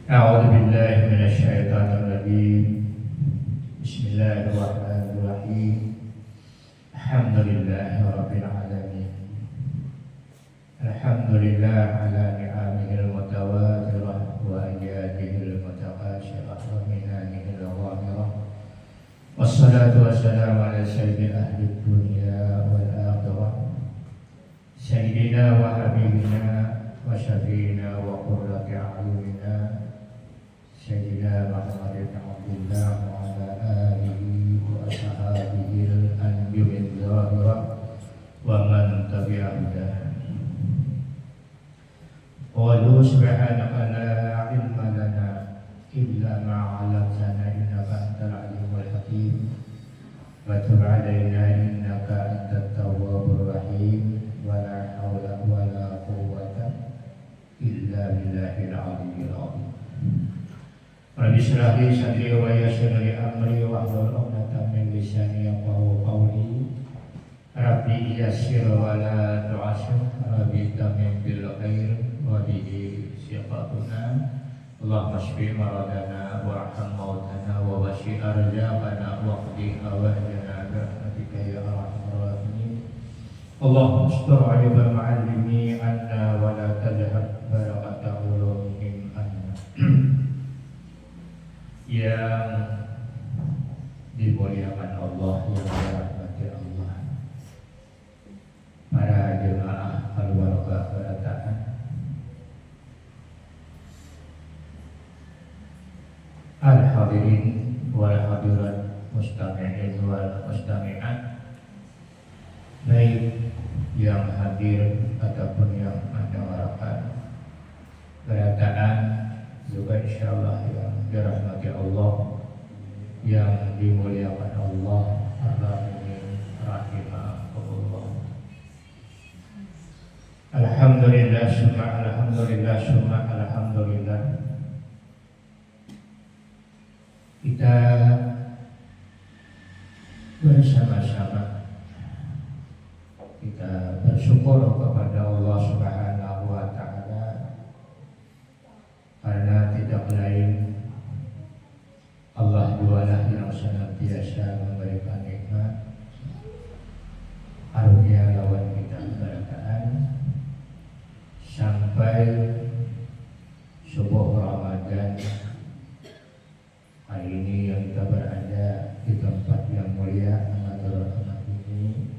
أعوذ بالله من الشيطان الرجيم. بسم الله الرحمن الرحيم. الحمد لله رب العالمين. الحمد لله على نعمه المتواترة وأياده المتقاشرة ومنانه الظاهرة، والصلاة والسلام على سيد أهل الدنيا والآخرة، سيدنا وحبيبنا وشفينا وقرة أعيننا سيدنا محمد بن عبد الله وعلى آله وأصحابه الأنبياء الظاهرة ومن تبع هداه. قالوا سبحانك لا علم لنا إلا ما علمتنا إنك أنت العليم الحكيم وتب علينا إنك أنت التواب الرحيم ولا حول ولا قوة إلا بالله العلي العظيم. Rabbi shrah li sadri wa yassir li amri wahlul 'uqdatam min lisani yafqahu qawli. Rabbi yassir wa la tu'assir, Rabbi tamim bil khair wa bihi sifatuna. Allahumma shfi maradana warham mautana wa washi arzaqana wa qdi hawajana bi rahmatika ya arhamar rahimin. Allahumma astur 'aibal mu'allimi anna wa la tajhar barakata ulumihim anna. Yang dimuliakan Allah, yang dirahmati Allah, para jemaah keluarga berataan, al-hadirin wal hadirat, mustami'in wal mustami'at, baik yang hadir ataupun yang mendengarkan berataan, juga insyaallah yang dirahmati Allah, yang dimuliakan Allah, Ar-Rahim rahimahullah. Alhamdulillah summa alhamdulillah summa alhamdulillah. Kita bersama-sama kita bersyukur kepada Allah Subhanahu wa taala, karena tidak lain Allah jualah yang senantiasa memberikan nikmat karunia lawan kita berataan sampai subuh Ramadan hari ini yang kita berada di tempat yang mulia Ramadan ini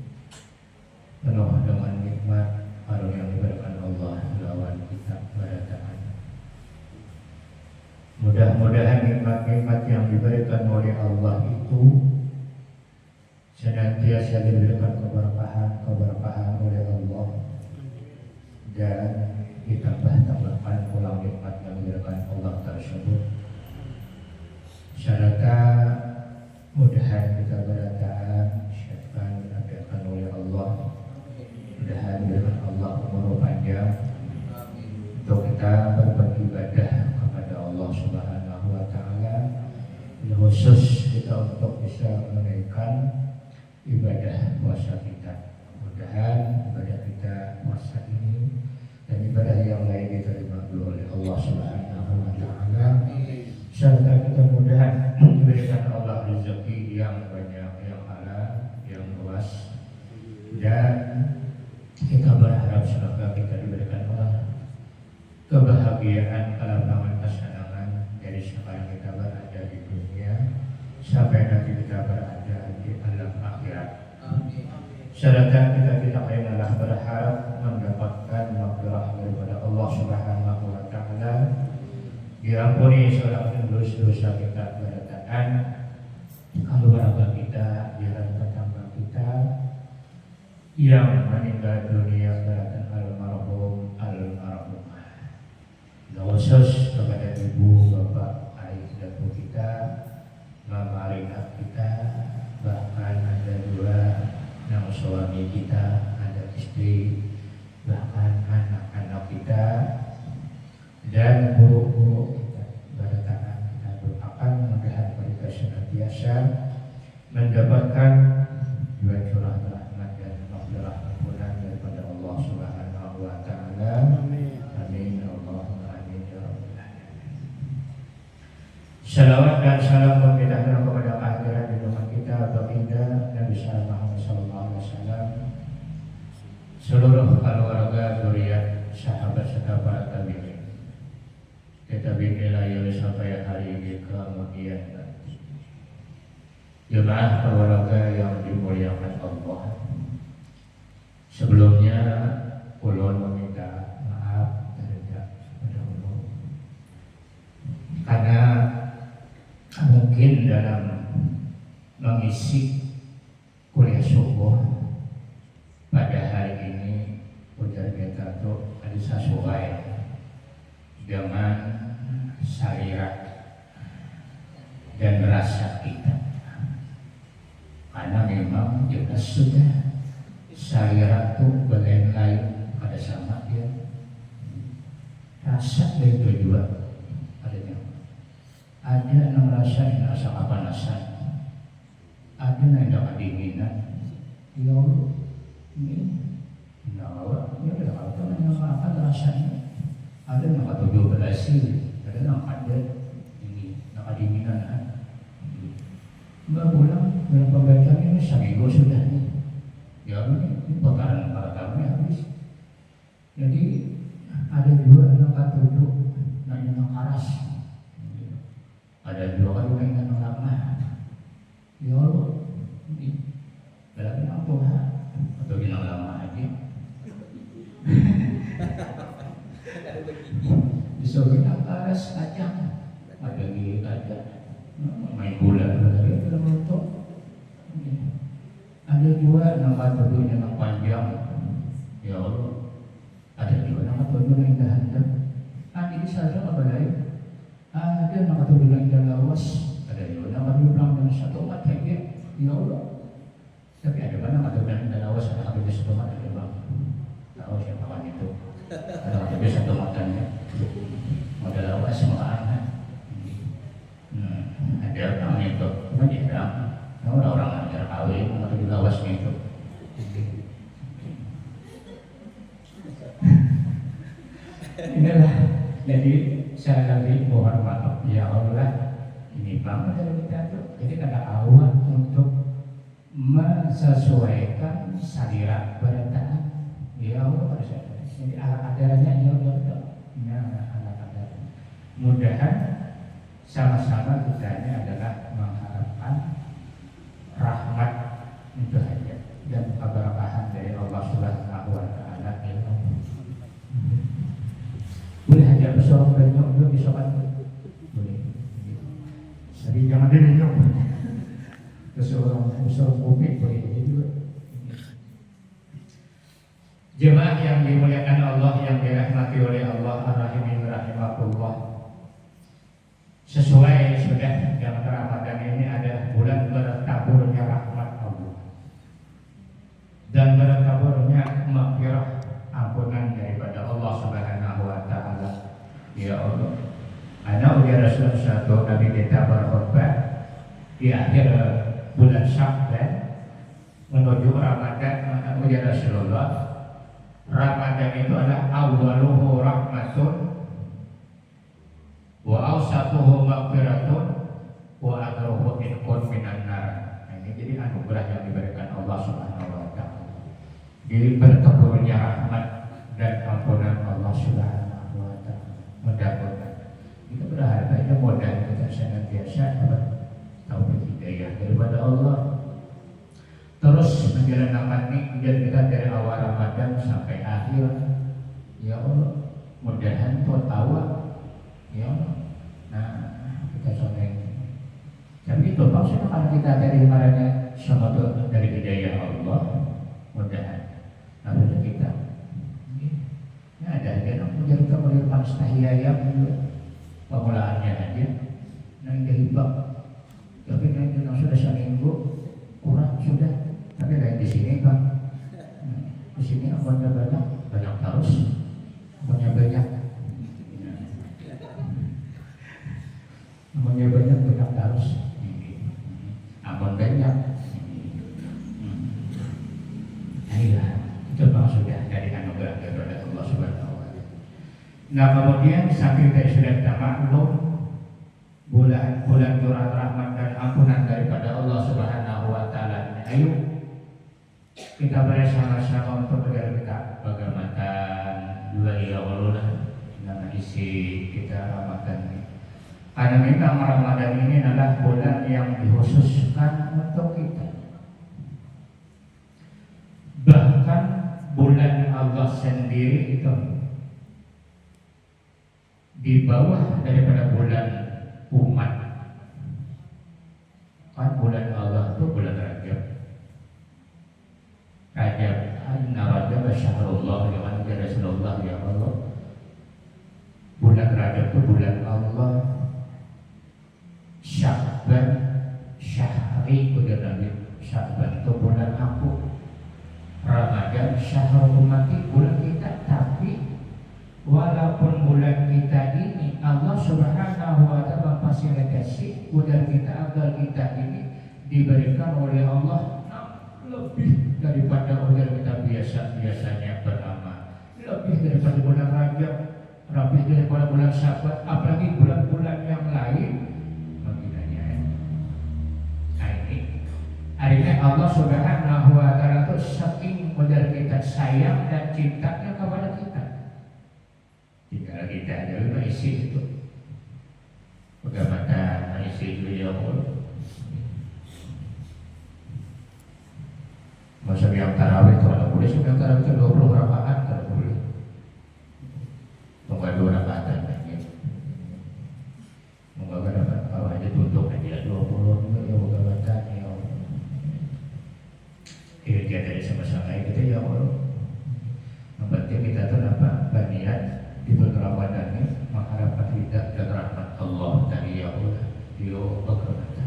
penuh dengan nikmat karunia yang diberikan Allah lawan kita berataan. Mudah-mudahan nikmat-nikmat yang diberikan oleh Allah itu senantiasa diberikan keberkahan oleh Allah, dan ditambah-tambahkan pulang nikmat yang diberikan Allah tersebut, serta mudahan kita berataan syaitan diadakan oleh Allah, mudahan diberikan Allah umur panjang untuk kita beribadah Allah Subhanahu wa taala, khusus kita untuk bisa menaikkan ibadah puasa kita. Mudah-mudahan ibadah kita puasa ini dan ibadah yang lain diterima oleh Allah Subhanahu wa taala, serta kita mudahan diberikan Allah rezeki yang banyak, yang halal, yang luas, dan kita berharap semoga kita diberikan Allah kebahagiaan, kelapangan, kesenangan dari sekarang kita berada di dunia sampai nanti kita berada di alam akhirat. Serta kita adalah berharap mendapatkan maghfirah daripada Allah Subhanahu wa taala, diampuni segala dosa kita berataan, keluarga kita, jiran tetangga kita yang meninggal dunia berataan almarhum almarhumah. Khusus kepada ibu, bapak, ayah, dan kita, mama Rina kita, bahkan ada dua nama suami kita, ada istri, bahkan anak-anak kita, dan guru-guru kita berataan. Kita doakan mudah-mudahan mereka senantiasa mendapatkan dua curah rahmat dan maghfirah ampunan daripada Allah Subhanahu wa taala. Amin. Allahumma amin ya rabbal alamin. Salawat dan salam kita kepada kehadiran di rumah kita baginda Nabi Muhammad SAW, seluruh keluarga, zuriat, sahabat serta para tabi'in. Kita bimbinglah sampai hari ini kemudian nanti. Jemaah keluarga yang dimuliakan Allah. Sebelumnya ulun meminta maaf terhadap Allah karena mungkin dalam mengisi kuliah subuh pada hari ini ujar kita tuh ada sesuai dengan syariat dan rasa kita, karena memang jelas sudah syariat itu bagian lain pada sama dia rasa dari tujuan adanya. Ada yang rasa kepanasan, ada yang kedinginan. Ya Allah, ini nawa, ya udah kalau yang makan rasanya. Ada yang ketujuh berhasil, ada yang ada ini, yang kedinginan. Mbak pulang dalam pembacaan ini seminggu sudah nih. Ya ini putaran para tamunya habis. Jadi ada dua yang ketujuh, yang keras. Ada dua kali mainan lama. Ya Allah, dalam apa atau bilang lama aja. Disuruh atas kacang, ada gigi kacang, main bola dari dalam untuk. Ada dua nama tujuh yang panjang. Ya Allah, ada dua nama tujuh yang indah. Ini saja apa lain? Ada nama tujuh yang indah lawas. Ada dua nama tujuh yang satu umat lagi. Ya Allah. Tapi ada mana nama tujuh yang indah lawas ada habis satu umat ada bang. Tahu siapa kan itu? Ada habis satu umatnya. Modal lawas sama anak. Ada orang itu, cuma dia orang ajar kawin atau di lawas gitu. Inilah, jadi saya lagi mohon maaf ya Allah, ini banget dari kita tuh. Jadi ada awal untuk mensesuaikan syariat berataan. Ya Allah pada saya. Jadi alat-alatnya ya Allah. Alat-alat. Mudahan sama-sama kita ini adalah mengharapkan rahmat itu saja dan keberkahan dari Allah Subhanahu wa Ta'ala. Boleh aja bersorong banyak juga bisa kan? Boleh. Jadi jangan diminum. Bersorong kopi boleh juga. Jemaah yang dimuliakan Allah, yang dirahmati oleh Allah ar-Rahimin rahimakumullah. Sesuai sudah yang Ramadan ini ada bulan bertaburnya rahmat Allah dan bertaburnya maghfirah, ampunan daripada Allah Subhanahu wa Ta'ala. Ya Allah, ana ujar Rasul satu Nabi kita berkhutbah di akhir bulan Sya'ban menuju Ramadan. Maka ujar Rasulullah, Ramadan itu adalah awwaluhu rahmatun wa awsatuhu maghfiratun wa akhiruhu itqun minan nar. Ini jadi anugerah yang diberikan Allah Subhanahu wa Ta'ala. Jadi berteburnya rahmat dan ampunan Allah Subhanahu wa Ta'ala. Mudah-mudahan kita berharap aja mudah kita senantiasa dapat taufik hidayah daripada Allah. Terus menjalankan nikmat kita dari awal Ramadan sampai akhir. Ya Allah, mudahan tawa. Ya Allah. Nah, kita soleh. Tapi itu maksudnya kalau kita dari marahnya sama dari hidayah Allah, mudahan. Lalu kita, ya ada yang menjadi kemuliaan panstahiyah pemulaannya aja, nanti hibah. Tapi nanti sudah seminggu kurang sudah. Tapi lain di sini kan, di sini amalnya banyak terus, amalnya banyak. Amalnya banyak terus, amal banyak. Ayolah, itu sudah dari anugerah daripada Allah Subhanahu wa Ta'ala. Nah kemudian sambil kita sudah maklum bulan curah rahmat dan ampunan daripada Allah Subhanahu wa taala. Ayo kita bersama-sama untuk agar kita bagaimana dua ya Allah nama isi kita Ramadan ini. Karena memang Ramadan ini adalah bulan yang dikhususkan untuk kita. Bahkan bulan Allah sendiri itu di bawah daripada bulan umat. Kan bulan Allah itu bulan Rajab. Rajab, inna Rajab syahrullah ya Rasulullah ya Allah. Bulan Rajab itu bulan Allah. Sya'ban syahri udah Nabi. Sya'ban itu bulan aku. Ramadan syahrul umati bulan kita. Tapi walaupun bulan kita ini Allah Subhanahu wa taala memfasilitasi bulan kita agar kita ini diberikan oleh Allah lebih daripada bulan kita biasanya beramal, lebih daripada bulan Rajab, lebih daripada bulan Syaban, apalagi bulan-bulan yang lain. Akhirnya Allah Subhanahu wa taala itu saking modal kita sayang dan cintanya kepada kita. Tinggal kita ada isi itu. Bagaimana isi itu ya Allah. Masa yang tarawih itu ada boleh, yang tarawih itu 20 rakaat tidak boleh. Tunggu 2 rakaat aja. Moga dapat kalau aja tutup aja 20 ya bagaimana ya Allah. Kita dari sama-sama kita ya Allah. Yang penting kita tuh apa? Berniat di bulan Ramadan ini mengharapkan hidayah dan rahmat Allah dari ya Allah. Dia bagaimana?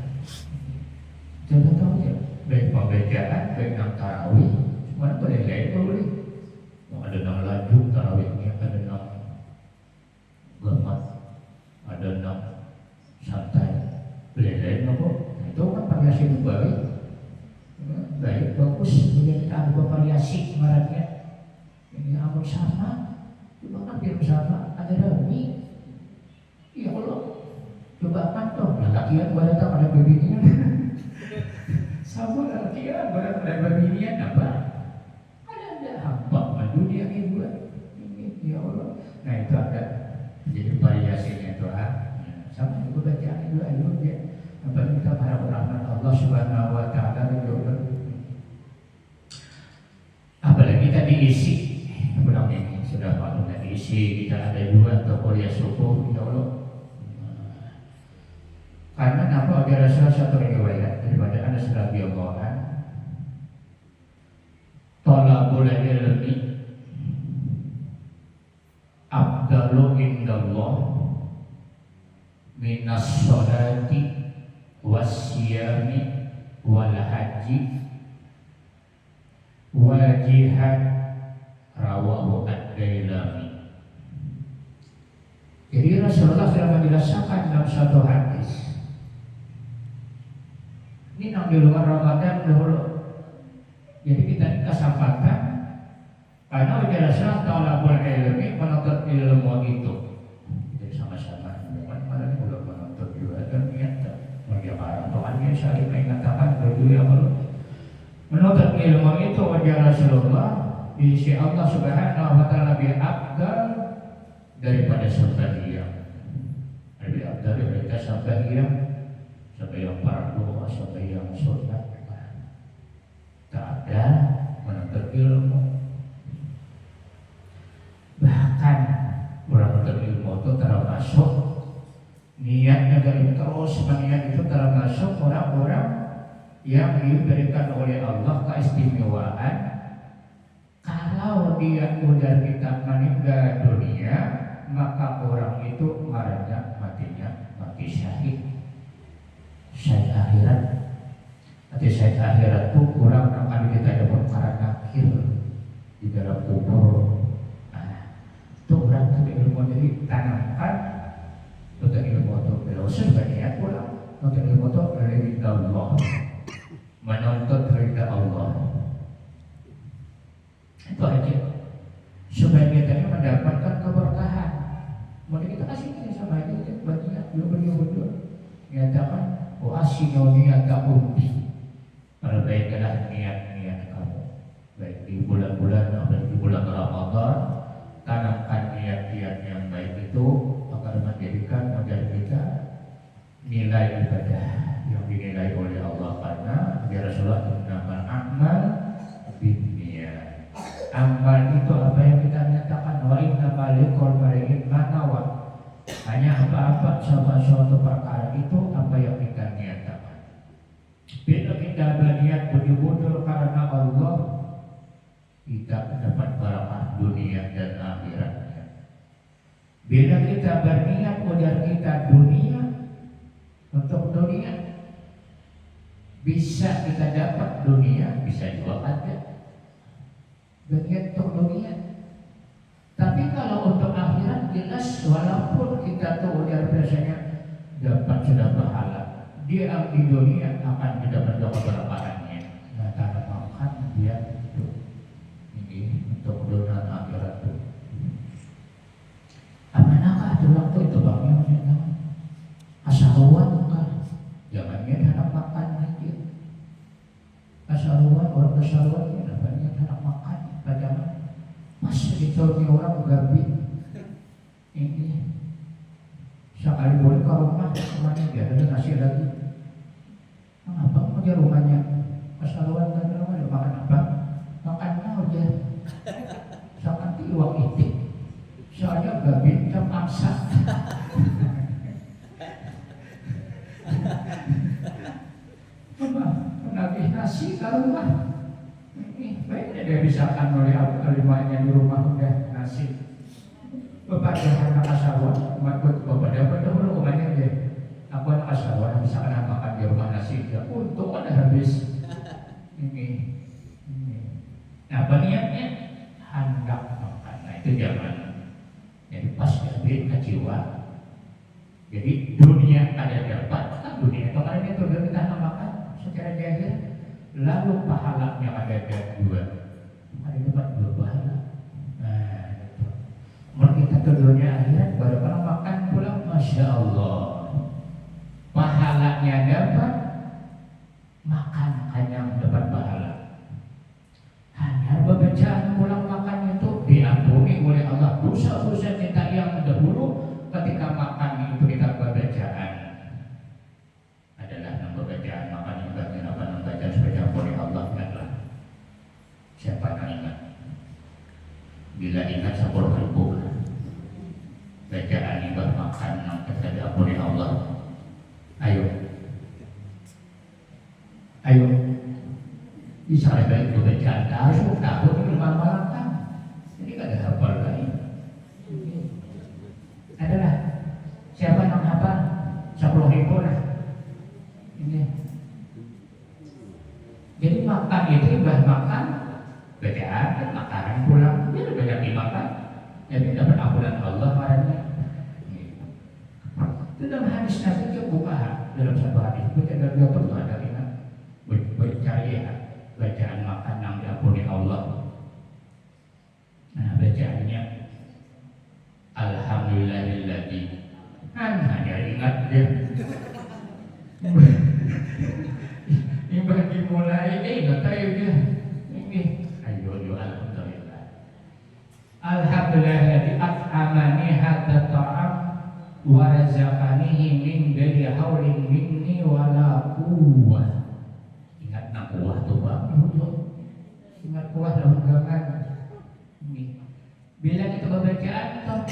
Jangan tahu ya. Baik pembacaan, baik yang tarawih, mana boleh lain boleh. Ada yang laju tarawihnya, ada yang gemas, ada yang santai, boleh lain apa? Itu kan variasi itu baik, bagus. Kemudian kita ada variasi kemarinnya. Ini amal sama, coba kan biar sama, ada demi. Ya Allah, coba kan toh, latihan pada tak ada bibitnya. Sama latihan pada bibitnya apa? Ada hamba dunia ini buat ini ya Allah. Nah itu ada jadi variasinya doa. Sama juga bacaan doa juga. Apa kita para rahmat Allah Subhanahu wa taala juga. Apalagi kita diisi bulan ini sudah maklum diisi kita ada juga untuk kuliah subuh ya Allah. Karena apa ada salah satu riwayat daripada Anas radhiyallahu anhu talabul ilmi afdalu indallah minas sholati wasyami wal haji wal jihad rawahu ad-Dailami. Jadi Rasulullah sudah menjelaskan dalam satu hadis. Ini yang di luar Ramadan dulu. Jadi kita kesempatan karena Rasulullah talabul ilmi menuntut ilmu itu. Jadi sama-sama mana udah menuntut juga dan niat bagaimana Tuhannya saling mengatakan berdua kalau menuntut ilmu itu wajah Rasulullah di sisi Allah Subhanahu wa taala lebih afdal daripada sembahyang. Lebih afdal daripada sembahyang. Sembahyang fardu, sembahyang sunat. Tak ada menuntut ilmu. Bahkan orang menuntut ilmu itu termasuk niatnya dari terus niat itu termasuk orang-orang yang diberikan oleh Allah keistimewaan. Kalau dia udah kita meninggal dunia, maka orang itu marahnya matinya mati syahid. Syahid akhirat. Nanti syahid akhirat itu orang akan kita dapat karena akhir di dalam kubur. Nah, itu orang itu ilmu jadi tanamkan. Untuk ilmu itu berusaha banyak orang. Untuk ilmu itu dari Allah. Menuntut ridha Allah. Itu aja supaya kita mendapatkan keberkahan. Mau kita kasih ini sama dia banyak beliau berdua. Nyatakan wa asinu niyatakum bi. Perbaikilah niat-niat kamu. Baik di bulan-bulan apalagi bulan Ramadan, tanamkan niat-niat yang baik itu akan menjadikan modal kita nilai ibadah yang dinilai oleh Allah, karena ya Rasulullah innamal a'mal binniyat. Amal itu apa yang kita nyatakan, wa innamal likulli imrin ma nawa. Hanya apa-apa suatu perkara itu apa yang kita nyatakan. Bila kita berniat betul-betul karena Allah, kita dapat barakah dunia dan akhiratnya. Bila kita berniat ujar kita dunia, untuk dunia bisa kita dapat dunia, bisa juga ada berniat untuk dunia. Tapi kalau untuk akhirat jelas, walaupun kita tuh udah biasanya dapat sudah pahala, dia di dunia akan tidak mendapat keberkahannya. Nah, karena makan dia itu ini untuk dunia akhirat tuh. Amanakah tuh waktu itu bang yang menyatakan asaruan kan? Jangannya anak makan aja. Asaruan orang asaruan ini namanya anak makan, padahal masih ditolongin orang gabi ini sekali boleh ke rumahnya dia ada nasi lagi. Mengapa mau dia rumahnya kesaluan kan rumah dia makan apa? Makan aja. Seperti uang itu. Soalnya gabi terpaksa. Menagih nasi ke rumah. Baiknya dia bisa kan oleh kelimanya di rumah udah nasi. Bapak jangan anak asawan, bapak dapat dahulu umumnya dia. Aku anak asawan bisa kan makan di rumah nasi dia. Untuk ada habis. Ini. Nah, niatnya hendak makan. Nah, itu jangan. Jadi pas jadi jiwa. Jadi dunia ada dapat, kan dunia itu kan itu kita makan secara jahil. Lalu pahalanya ada dua, ada dapat dua pahala. Nah, mau kita ke dunia akhirat baru kalau makan pulang, masya Allah, pahalanya dapat, makan hanya dapat pahala. Hanya bacaan pulang makan itu diampuni oleh Allah dosa-dosa kita yang dahulu ketika makan itu kita bacaan. Adalah nomor bacaan makan yang bagian apa membaca supaya oleh Allah ingatlah. Siapa yang ingat? Bila ingat 10.000 bacaan ibadah makan yang kita diampuni Allah. Ayo, ayo, bisa lebih itu bacaan tahu itu malam kan? Jadi nggak ada hafal lagi. Adalah siapa yang hafal 10.000 lah. Ini. Jadi makan itu ibadah makan, bacaan, makanan pulang, dia banyak dimakan, jadi dapat ampunan Allah padanya. Itu dalam hadis Nabi itu buka dalam satu hadis itu ada dua pertemuan dari cari bacaan makan yang diampuni Allah. Nah, bacaannya Alhamdulillahilladzi hanya ingat dia. Ini bagi mulai ingat aja dia. Ini ayo alhamdulillah. Alhamdulillahilladzi at'amani hadza ta'am wa razaqanihi min ghairi haulin minni wala quwwah. Ingat nak kuah tuh Bang. Ingat kuah dalam gangan. Bila kita bacaan toh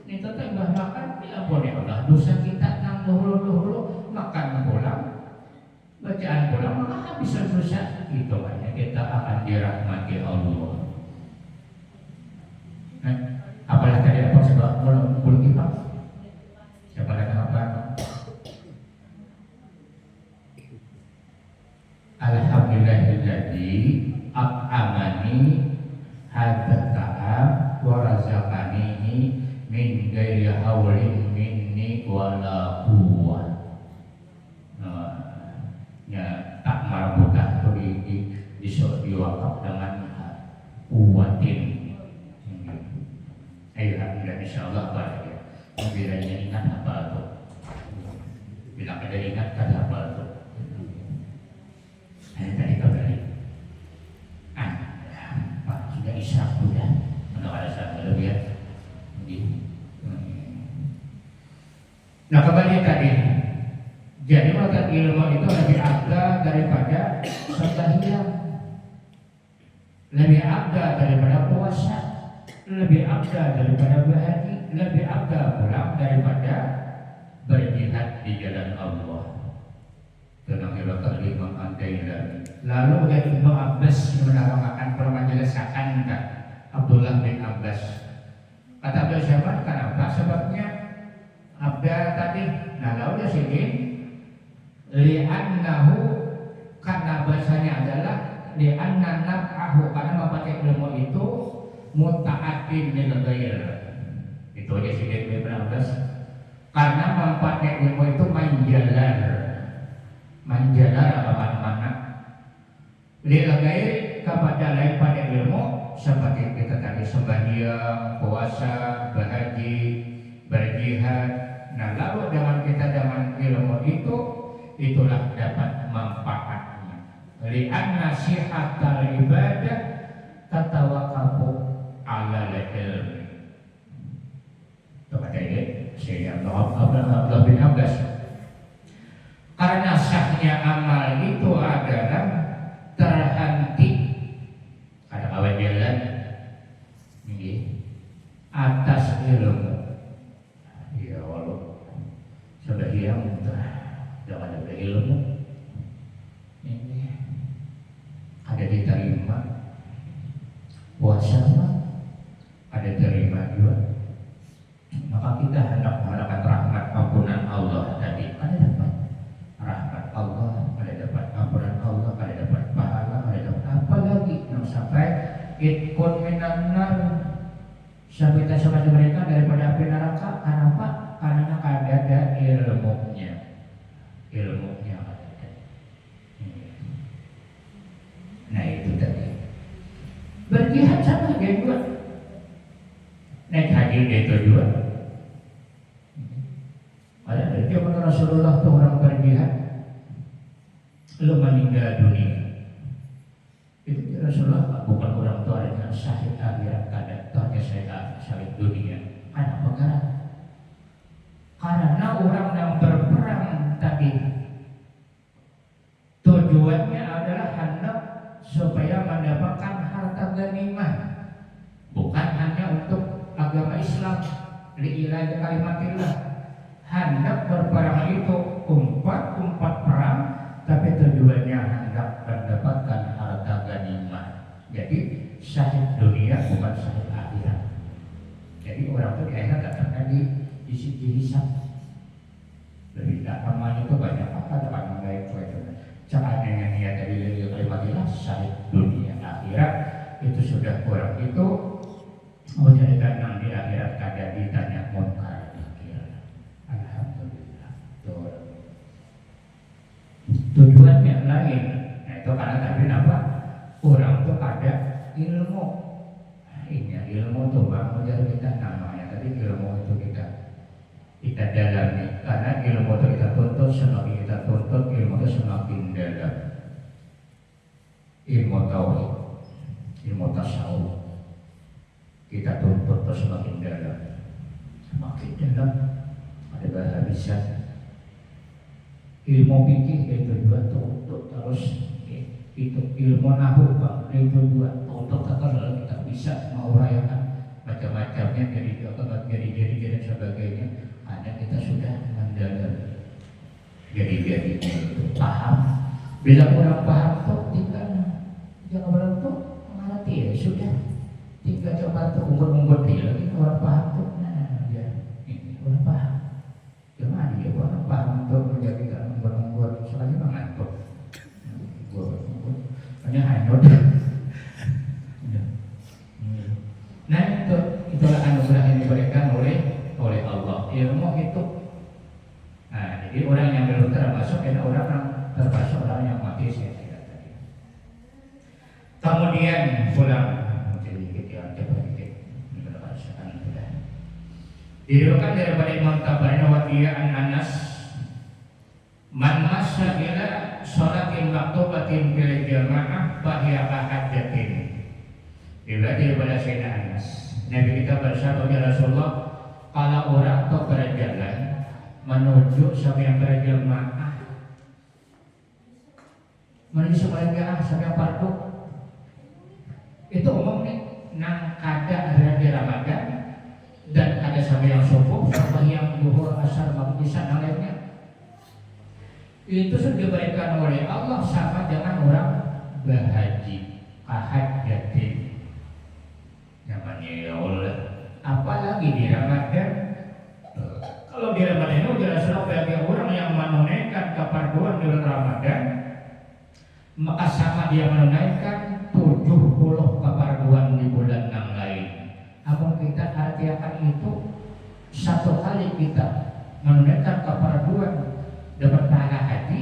itu tambah makan diampuni Allah. Dosa kita nang dahulu makan pulang, bacaan pulang maka habis dosa. Itu hanya kita akan dirahmati Allah. Apalagi tadi apa sebab mulai kita? Siapa lagi apa? Alhamdulillahilladzi at'amani hadza ta'am wa razaqanihi min ghairi haulin minni wala quwwah. Ya tak marbuta itu diwakaf dengan kuwatin. Ayo alhamdulillah insyaallah apa ya. Bilanya ingat apa tuh? Bilang ada ingat kata apa tuh? Tadi kembali. Pak sudah isyak sudah. Mana ada saya lebih ya. Nah kembali tadi. Jadi maka ilmu itu lebih afdal daripada sembahyang, lebih afdal daripada puasa, lebih afdal daripada berhaji, lebih afdal pula daripada berjihad di jalan Allah. Tenang hilangkan Imam An-Dailami. Lalu dari Ibnu Abbas menerangkan permajelaskan Abdullah bin Abbas. Kata beliau siapa? Kenapa? Sebabnya abdal tadi. Nah lalu dia sini li'annahu, karena bahasanya adalah li'anna naf'ahu, karena memakai ilmu itu muta'addin lil ghair. Itu aja sih Ibnu Abbas. Karena memakai ilmu itu menjalar kemana-mana lil ghair, kepada lain pada ilmu, seperti kita tadi sembahyang, puasa, berhaji, berjihad. Nah lalu dengan kita dengan ilmu itu, itulah dapat manfaatnya. Li'anna sihatal ibadah tatawaqafu ala al-ilmi. Kepada Syekh Abdullah bin Abbas. Karena sahnya amal itu adalah terhenti ada kawan jalan ini atas ilmu. Ya Allah, sembahyang jangan ada ilmu ini ada diterima, puasa ada terima juga. Maka kita hendak mengharapkan rahmat ampunan Allah tadi, ada dapat rahmat Allah, ada dapat ampunan Allah, ada dapat pahala, ada dapat apa lagi yang sampai itkun minan nar, sampai kita sebagai mereka daripada api neraka. Kenapa? Karena ada ilmunya ada. Nah itu tadi berjihad sama dia juga, naik haji dia itu juga. Ada dari zaman Rasulullah tuh orang berjihad lu meninggal dunia itu Rasulullah bukan orang tua dengan syahid akhirat, kadang tuanya syahid dunia. Kenapa? Karena orang yang berperang tadi tujuannya adalah hendak supaya mendapatkan harta ghanimah, bukan hanya untuk agama Islam, li'ilah kalimatillah. Hendak berperang itu umpat perang, tapi tujuannya hendak mendapatkan harta ghanimah. Jadi syahid dunia bukan syahid akhirat. Jadi orang itu di akhirat tak akan dihisab. Lebih amalnya itu banyak apa dapat baik itu. Caranya yang niat dari kalimatillah syahid dunia akhirat itu sudah orang itu menjadi tenang di akhirat, kada ditanya munkar. Alhamdulillah. Tujuannya lain. Nah itu karena tadi apa? Orang itu ada ilmu. Ini ilmu itu bang, menjadi kita namanya. Tadi ilmu itu kita dalami. Karena ilmu itu kita tuntut, semakin kita tuntut ilmu itu semakin dalam. Ilmu tauhid, ilmu tasawuf, kita tuntut terus semakin dalam. Ada bahasa bisa ilmu fikih itu juga tuntut terus, itu ilmu nahwu itu juga tuntut terus. Kita bisa menguraikan macam-macamnya jadi dan sebagainya, karena kita sudah mendalam. Jadi paham. Bila orang paham tuh tinggal jangan berlaku mengerti ya sudah, tinggal coba tuh umpet lagi orang paham tuh. Nah ya ini orang paham. Gimana dia orang paham untuk menjadikan umpet soalnya mengantuk. Hanya hanyut. Nah itulah anugerah yang diberikan oleh Allah, ilmu itu. Nah jadi orang yang belum termasuk adalah orang yang termasuk orang yang mati saya tidak tadi. Kemudian pulang diriwayatkan daripada Imam Tabarani wa an Anas salatin maktubatin bil jamaah fahiya kahajjatin. Daripada Sayyidina Anas, Nabi kita bersabda, ya Rasulullah, kalau orang itu berjalan menuju sampai berjamaah, menuju sampai fardu, itu umum nih, nang kada hari Ramadan dan kada sampai yang subuh, sampai yang duhur, asar, maghrib, isya dan lainnya, itu sudah diberikan oleh Allah sama dengan orang berhaji, kahajjatin. Namanya ya Allah, apalagi di Ramadan. Kalau di Ramadan itu jelas bagi orang yang menunaikan kefarduan di bulan Ramadan, maka sama dia menunaikan 70 kefarduan di bulan yang lain. Namun kita artikan itu satu kali kita menunaikan kefarduan dapat pahala haji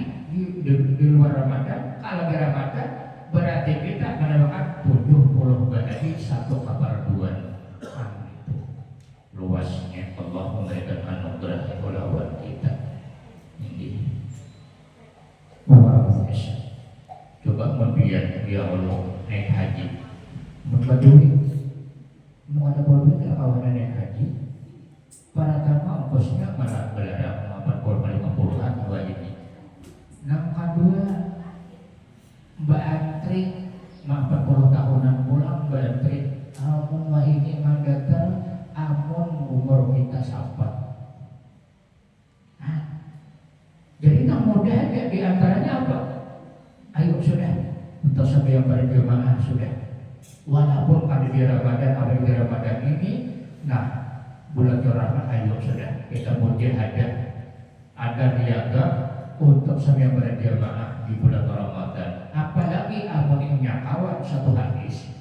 di luar Ramadan. Kalau di Ramadan berarti kita menunaikan 70 berarti satu kefarduan. Itu luasnya Allah memberikan anugerah kepulauan kita ini. Coba membiar ya Allah naik haji, membadui, mau ada boleh tidak kawan naik haji? Para tamu ongkosnya malah belarang 40-50an ini. Yang kedua, Mbak Antri 40 tahunan pulang Mbak Antri, amun wahini mandatar, amun umur kita sampai. Jadi tak mudah aja, diantaranya apa? Ayo sudah, untuk sampai yang berjamaah sudah. Walaupun ada di Ramadan ini, nah bulan Ramadan ayo sudah kita mujahadah, ada niaga untuk sampai yang berjamaah di bulan Ramadan. Apalagi amunnya kawan satu hadis.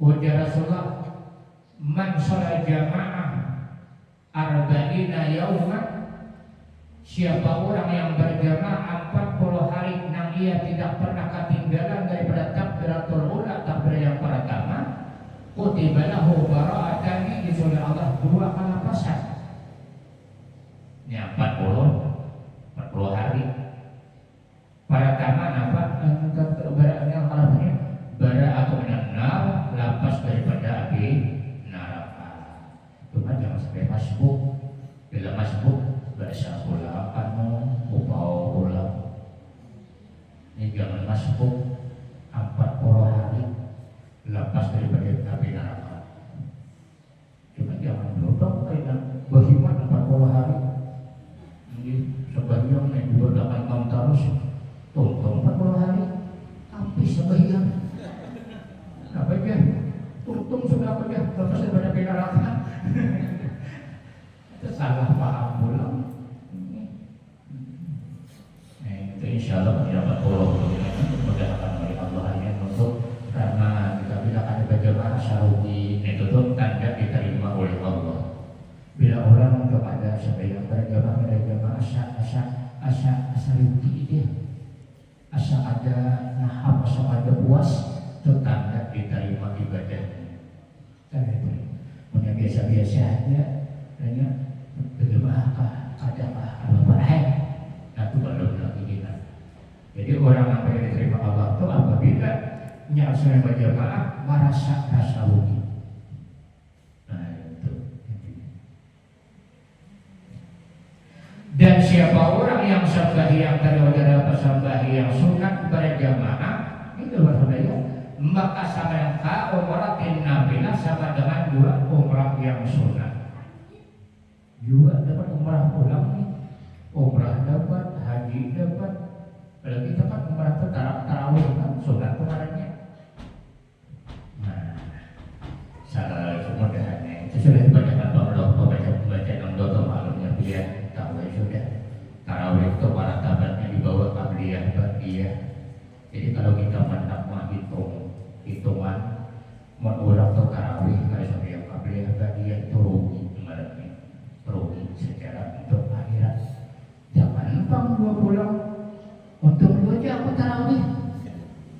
Wajah Rasulullah, man sholat jamaah arba'ina yauman, siapa orang yang berjamaah 40 hari nang ia tidak pernah ketinggalan daripada takbiratul ula, takbir yang pertama, kutiba lahu bara'atan, disuruh Allah 2 kalapasan. Ini 40 hari. Pertama apa? Yang kalapnya bara atau benar lapas daripada api neraka. Cuma jangan sampai masbuk. Bila masbuk bahasa pula kamu upau pula. Ini jangan masbuk 40 hari lepas daripada api neraka. Cuma jangan berubah kayak berhimat 40 hari. Ini sebagian yang juga dapat kaum terus tunggu 40 hari habis sebagian. Apa aja? Tungtung sudah apa aja? Lepas daripada api neraka. Itu salah paham pulang. Itu insya Allah dapat pulang. Mudah-mudahan oleh Allah hanya untuk karena kita bila ada bagaimana syarudi itu tuh tanda diterima oleh Allah. Bila orang kepada sebagian berjamaah asa rugi dia, asa ada naham, asa ada puas, itu tanda diterima ibadahnya. Tanda itu, punya biasa-biasa aja, hanya berjamaah kadang apa-apa, nah itu belum lagi kita. Jadi orang apa yang diterima Allah itu apabila nyasar berjamaah merasa rasa rugi. Dan siapa orang yang sembahyang daripada sembahyang sunat berjamaah itu berbeda, maka sama yang umratin nabilah sama dengan 2 umrah yang sunat. Juga dapat umrah pulang nih, umrah dapat, haji dapat. Kalau kita kan umrah itu tarawih kan sunat kemarinnya. Nah, salah semudahannya itu sudah dibacakan baca nomor maklumnya pilihan. Tarawih sudah. Tarawih itu para tabatnya di bawah qabliyah ba'diyah. Jadi kalau kita menakmah hitungan mengulang tuh tarawih kalau sampai yang qabliyah ba'diyah itu rugi ibaratnya. Rugi secara untuk akhirat. Jangan numpang 2 bulan. Untuk 2 aja aku tarawih.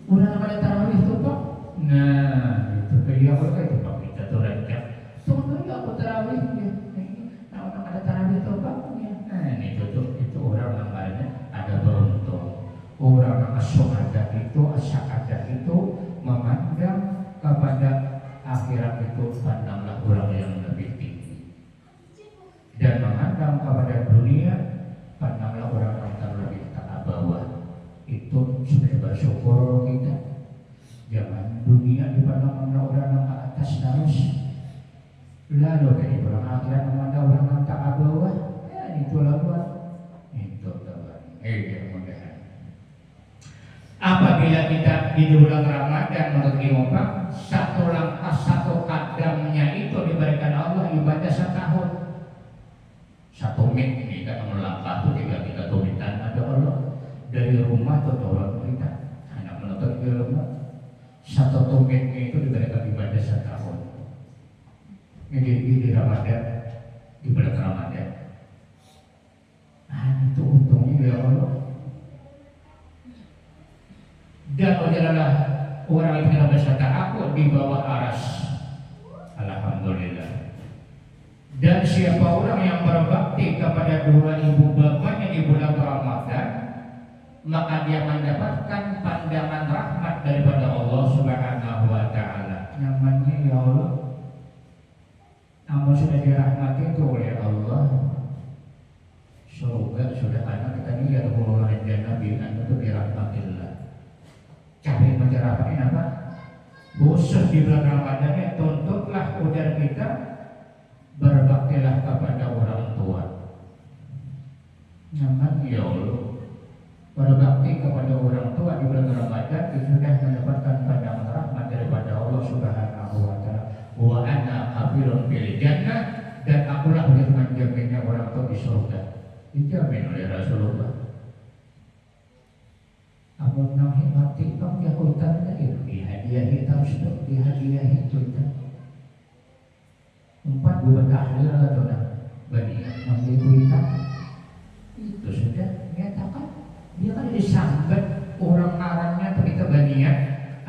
Udah pada tarawih itu Pak. Nah, itu kayak apa itu Pak kita tuh rencana. Tunggu aku tarawih ya. Nah, orang ada tarawih itu Pak. Nah, ini itu orang namanya ada beruntung. Orang as-su'ada itu, as-sa'adah itu memandang kepada akhirat itu pandanglah orang yang lebih tinggi, dan memandang kepada dunia pandanglah orang yang terlebih ke bawah. Itu sudah bersyukur kita. Jangan dunia dipandang orang yang ke atas terus, lalu dari orang akhirat memandang orang yang ke bawah. Ya itu laluan itu kawan. Mudah-mudahan apabila kita di bulan Ramadan menurut Imam satu langkah satu kadamnya itu diberikan Allah ibadah setahun. Satu menit ini kan melangkah itu tiga menitan ada Allah dari rumah ke orang kita anak menuntut ilmu. Satu menit itu diberikan ibadah setahun. Jadi di Ramadan di bulan Ramadan. Itu untungnya ya Allah. Dan adalah orang yang tidak berserta aku di bawah aras. Alhamdulillah. Dan siapa orang yang berbakti kepada dua ibu bapaknya di bulan Ramadan, maka dia mendapatkan pandangan rahmat daripada Allah Subhanahu wa Ta'ala. Namanya ya Allah, namun sudah dirahmati itu oleh Allah. Surga sudah ada, kita ini ya Allah dan Nabi itu dirahmatillah. Cari mencerapain apa? Khusus di bulan Ramadan ya, tuntutlah ujar kita, berbaktilah kepada orang tua. Nyaman ya Allah, berbakti kepada orang tua di bulan Ramadan itu sudah mendapatkan pandangan rahmat daripada Allah Subhanahu wa Ta'ala. Wa ana hafilun bil jannah, dan akulah yang menjaminnya orang tua di surga. Dijamin oleh Rasulullah. Amun nang hikmati kang ya hutan itu dihadiahi terus dong, dihadiahi kita. 4 bulan akhir atau bani nang kita itu sudah nyatakan dia kan disambat orang arahnya atau kita banian.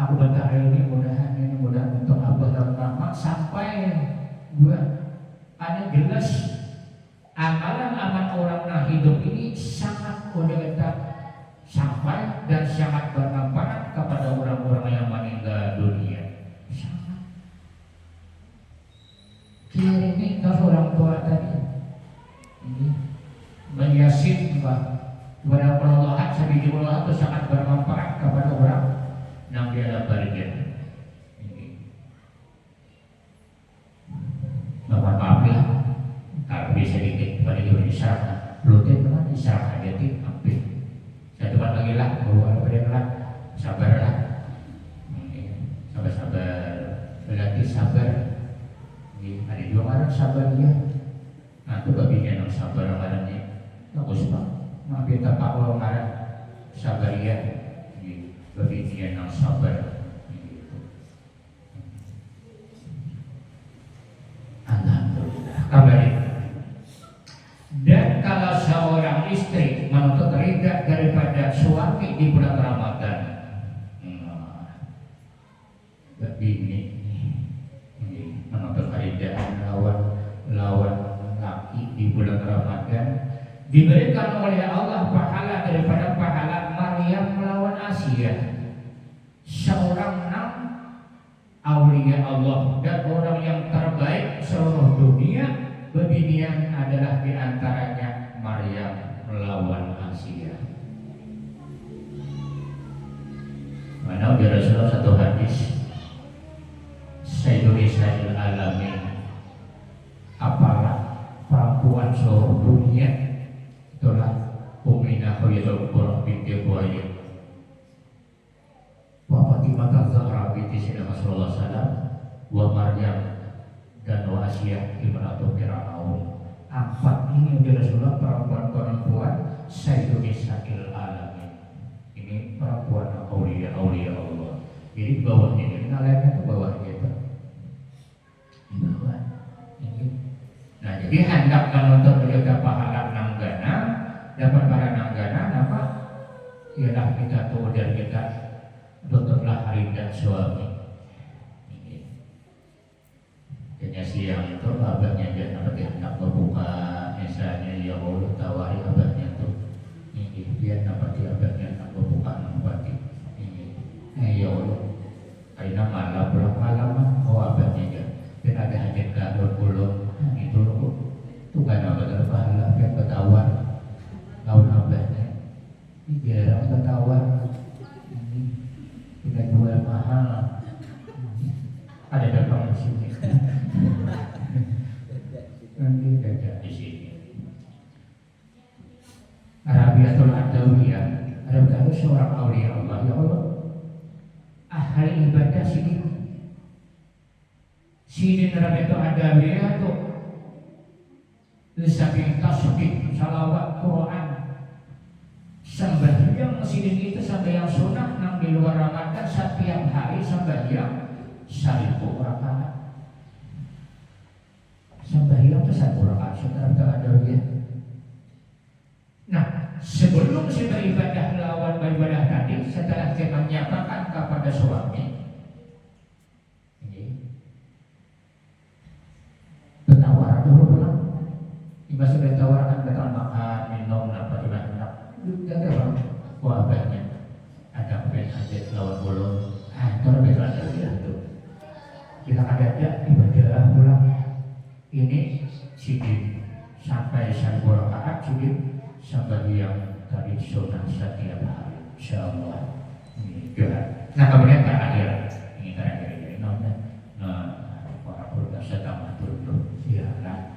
Aku bantah ini mudah untuk Abah dan Mama sampai gua ada jelas amalan-amalan orang yang hidup ini sangat kita sampai dan sangat bermanfaat kepada orang-orang yang meninggal dunia. Sangat. Kini kalau orang tua tadi ini menyasin kepada Allah sabillullah itu sangat bermanfaat kepada orang yang dia dapat ini. Maaf ya, kalau bisa dikit pada Indonesia, rutin teman isyarat aja tim hampir. Saya coba lagi lah, bahwa lah, sabarlah, sabar, berarti sabar. Ada dua orang sabar dia. Nah itu baginya yang sabar orangnya. Bagus pak, maaf ya tak orang orang sabar ya. Baginya yang sabar. Alhamdulillah. Kembali. Dan kalau seorang istri menuntut ridha daripada suami di bulan Ramadan, bini ini menuntut ridha lawan laki di bulan Ramadan, diberikan oleh Allah pahala daripada pahala Maryam melawan Asia, seorang aulia Allah dan orang yang terbaik seluruh dunia. Beginian adalah diantaranya Maryam melawan Asia. Mana udah Rasulullah satu hadis, Sayyidul Nisa'il Alamin, apalah perempuan seluruh dunia itulah Ummina Khawiyyatul Qur'an binti Khuwailid wa Fatimah Az-Zahra binti Sayyidina Rasulullah SAW wa Maryam dan wa Asia imratu Fir'aun. 4 ini udah Rasulullah perempuan Sayyidul Nisa'il Alamin. Ini perempuan aulia Allah. Jadi bawahnya ini lainnya ke bawah gitu. Di bawah. Ini. Nah jadi hendak menuntut menjaga pahala nanggana, dapat para nanggana apa? Ialah kita tuh dan kita tuntutlah ridha suami. Kayaknya siang itu abahnya dia hendak berbuka, misalnya ya Allah tawari abahnya tuh ini dia dapat abahnya hendak berbuka, Arabiatul Adawiyah. Ada seorang aulia Allah, ya Allah, ahli ibadah sini Arabiatul Adawiyah tuh saking tasbih, salawat, Quran, sembahyang sini itu sembahyang sunnah nang di luar Ramadan setiap hari sembahyang 1000 rakaat. Sembahyang itu 1 rakaat Arabiatul Adawiyah. Nah, sebelum kita beribadah lawan beribadah tadi, setelah kita menyatakan kepada suami, bertawar dulu pulang. Ibu sudah tawarkan betul makan, minum, apa enak. Jaga bang, wah banyak. Ada pengen lawan bolong. Itu betul ada tuh. Kita ada ibadah pulang. Ini sidin sampai 1000 rakaat sidin. Sembahyang tadi sunnah setiap hari, insyaallah. Ini gerak. Nah kemudian terakhir, ini terakhir para keluarga sedang dulu. Ya, nah.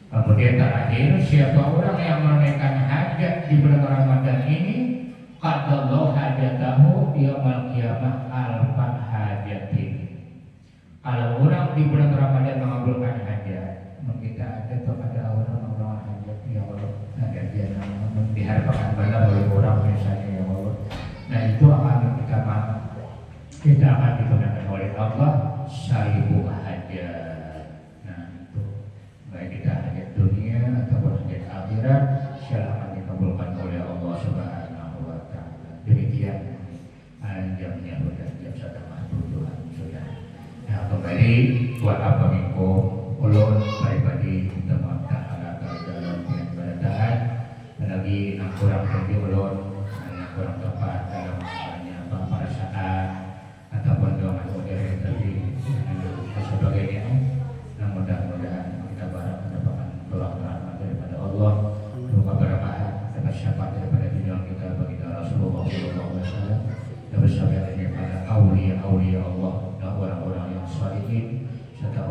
Kemudian terakhir, siapa orang yang menunaikan hajat di bulan Ramadan ini, qadallahu hajatahu yaumil qiyamah alfan hajatin. Kalau orang di bulan Ramadan mengabulkan hajat, kita ada kepada orang mengabulkan hajat, ya Allah, ada dia diharapkan pada oleh orang misalnya, ya Allah. Nah itu akan kita akan digunakan oleh Allah 1000 hajat. Nah itu baik kita hajat dunia ataupun hajat akhirat, silakan dikabulkan oleh Allah Subhanahu wa Ta'ala. Demikian jamnya bergantian sedang Tuhan sudah. Nah kembali buat apa minggu ulun pribadi kita mengatakan dalam keberadaan lagi kurang tinggi ulun, kurang tepat dalam para saat ataupun doa modern tadi sebagainya. Nah mudah-mudahan kita berharap mendapatkan rahmat daripada Allah, doa berkah dan syafaat daripada junjungan kita baginda Rasulullah SAW, dan bersama daripada aulia Allah dan orang-orang yang salihin serta